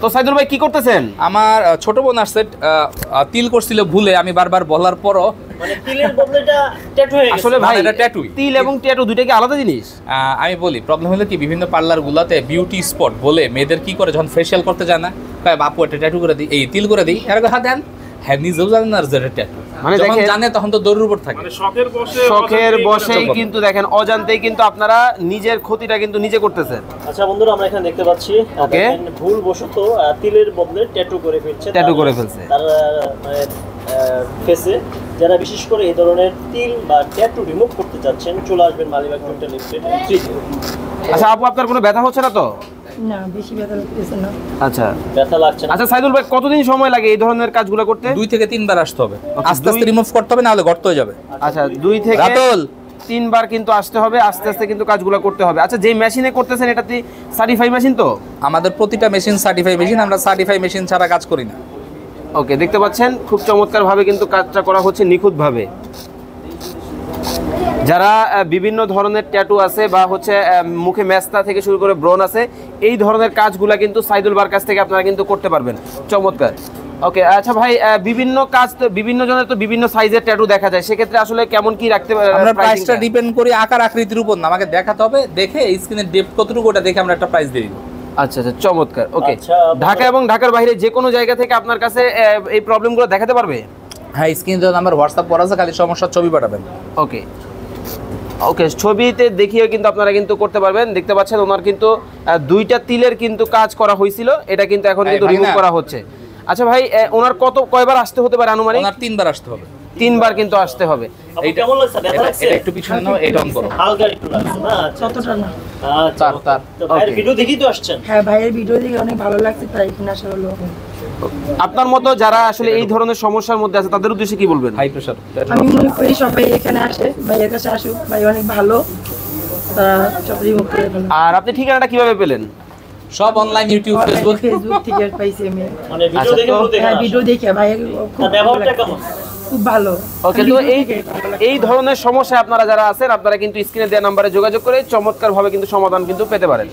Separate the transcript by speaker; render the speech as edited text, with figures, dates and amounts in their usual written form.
Speaker 1: তো সাইদুল ভাই কি করতেছেন?
Speaker 2: আমার ছোট বোন আসছে তিল করছিল ভুলে, আমি বারবার বলার পরও
Speaker 3: মানে তিলের বদলে এটা ট্যাটু হয়ে গেছে।
Speaker 1: আসলে ভাই
Speaker 2: এটা ট্যাটুই।
Speaker 1: তিল এবং ট্যাটু দুইটা কি আলাদা জিনিস?
Speaker 2: আমি বলি প্রবলেম হলো কি, বিভিন্ন পার্লার গুলাতে বিউটি স্পট বলে মেয়েদের কি করে যখন ফেশিয়াল করতে যায় না, কয় বাপু একটা ট্যাটু করে দিই, এই তিল করে দিই, এর কথা দেন, হ্যাঁ নিজেও জানেন না যে ট্যাটু,
Speaker 1: মানে
Speaker 2: যখন
Speaker 1: দেখেন
Speaker 2: জানে তখন তো দৌড়ের উপর থাকে।
Speaker 4: মানে
Speaker 1: শখের বশেই কিন্তু দেখেন অজান্তেই কিন্তু আপনারা নিজের ক্ষতিটা কিন্তু নিজে করতেছেন।
Speaker 3: আচ্ছা বন্ধুরা, আমরা এখানে দেখতে পাচ্ছি দেখেন ভুলবশত তিলের বদলে ট্যাটু করে ফেলছে।
Speaker 1: ট্যাটু করে ফেলছে
Speaker 3: তার মানে ফেসে। যারা বিশেষ করে এই ধরনের তিল বা ট্যাটু রিমুভ করতে চাচ্ছেন, চলে আসবেন মালিবাগ ডেন্টাল লিমিটেড 3
Speaker 1: আচ্ছা আপু, আপনার কোনো ব্যথা হচ্ছে না তো?
Speaker 5: না, বেশি ব্যথা লাগতেছে না।
Speaker 1: আচ্ছা
Speaker 3: ব্যথা লাগছে না।
Speaker 1: আচ্ছা সাইদুল ভাই, কতদিন সময় লাগে এই ধরনের কাজগুলো করতে?
Speaker 2: 2 থেকে 3 বার আসতে হবে, আস্তে আস্তে রিমুভ করতে হবে, না হলে গর্ত হয়ে যাবে।
Speaker 1: আচ্ছা 2 থেকে
Speaker 2: রাতুল
Speaker 1: 3 বার কিন্তু আসতে হবে, আস্তে আস্তে কিন্তু কাজগুলো করতে হবে। আচ্ছা যে মেশিনে করতেছেন এটা কি সার্টিফাই মেশিন তো?
Speaker 2: আমাদের প্রতিটা মেশিন সার্টিফাই মেশিন, আমরা সার্টিফাই মেশিন ছাড়া কাজ করি না।
Speaker 1: ওকে, দেখতে পাচ্ছেন খুব চমৎকার ভাবে কিন্তু কাজটা করা হচ্ছে, নিখুঁত ভাবে। যারা বিভিন্ন ধরনের ট্যাটু আছে বা হচ্ছে মুখে মেস্তা থেকে শুরু করে ব্রণ আছে, এই ধরনের কাজগুলা কিন্তু সাইদুল বার কাছ থেকে আপনারা কিন্তু করতে পারবেন। চমৎকার। ওকে, আচ্ছা ভাই, বিভিন্ন কাজ তো বিভিন্ন জনের তো বিভিন্ন সাইজের ট্যাটু দেখা যায়, সেক্ষেত্রে আসলে কেমন কি রাখতে
Speaker 2: আমরা প্রাইসটা ডিপেন্ড করি আকার আকৃতির উপর না, আমাকে দেখাতে হবে, দেখে এই স্ক্রিনের ডেপথ কতটুকু ওটা দেখে আমরা একটা প্রাইস দিয়ে দিব।
Speaker 1: আচ্ছা আচ্ছা, চমৎকার। ওকে,
Speaker 3: আচ্ছা,
Speaker 1: ঢাকা এবং ঢাকার বাইরে যে কোনো জায়গা থেকে আপনার কাছে এই প্রবলেমগুলো দেখাতে পারবে?
Speaker 2: হ্যাঁ, স্ক্রিন তো নাম্বার হোয়াটসঅ্যাপ করা আছে, খালি সমস্যার ছবি পাঠাবেন।
Speaker 1: ওকে ওকে, ছবিতে দেখিয়ে কিন্তু আপনারা কিন্তু করতে পারবেন। দেখতে পাচ্ছেন ওনার কিন্তু 2টা তিলের কিন্তু কাজ করা হয়েছিল, এটা কিন্তু এখন কিন্তু রিমুভ করা হচ্ছে। আচ্ছা ভাই, ওনার কয়বার আসতে হতে পারে আনুমানিক?
Speaker 2: ওনার 3 বার আসতে হবে।
Speaker 1: 3 বার কিন্তু আসতে হবে।
Speaker 3: আপু কেমন লাগছে? ব্যথা লাগছে?
Speaker 2: এটা একটু পিছনে নাও, এটা অন করো।
Speaker 3: হালকা একটু লাগছে না? আচ্ছা
Speaker 5: ততটা না।
Speaker 3: আচ্ছা,
Speaker 2: তার
Speaker 3: তো ভাইয়ের ভিডিও দেখেই তো আসছেন।
Speaker 5: হ্যাঁ, ভাইয়ের ভিডিও দেখে অনেক ভালো লাগছে, তাই কিনা আসা হলো।
Speaker 1: আপনার মতো যারা আসলে এই ধরনের সমস্যার মধ্যে আছে তাদের উদ্দেশ্যে কি বলবেন?
Speaker 2: High pressure.
Speaker 5: আমি মনে করি সবাই এখানে আসে, ভাইয়ের কাছে আসুক, ভাই অনেক ভালো, তারা সব রিমুভ করে ফেলে।
Speaker 1: আর আপনি ঠিকানাটা কিভাবে পেলেন?
Speaker 2: সব অনলাইন, ইউটিউব, ফেসবুক।
Speaker 5: ফেসবুক থেকে পাইছি আমি।
Speaker 3: মানে ভিডিও
Speaker 1: আচ্ছা,
Speaker 3: দেখে
Speaker 1: তো-
Speaker 3: বলতে
Speaker 5: হ্যাঁ, ভিডিও দেখে ভাইয়ের খুব
Speaker 3: তার ব্যবহারটা কেমন?
Speaker 5: খুব ভালো।
Speaker 1: ওকে, তো এই ধরনের সমস্যা আপনারা যারা আছেন, আপনারা কিন্তু স্ক্রিনে দেওয়া নাম্বারে যোগাযোগ করে চমৎকার ভাবে কিন্তু সমাধান কিন্তু পেতে পারেন।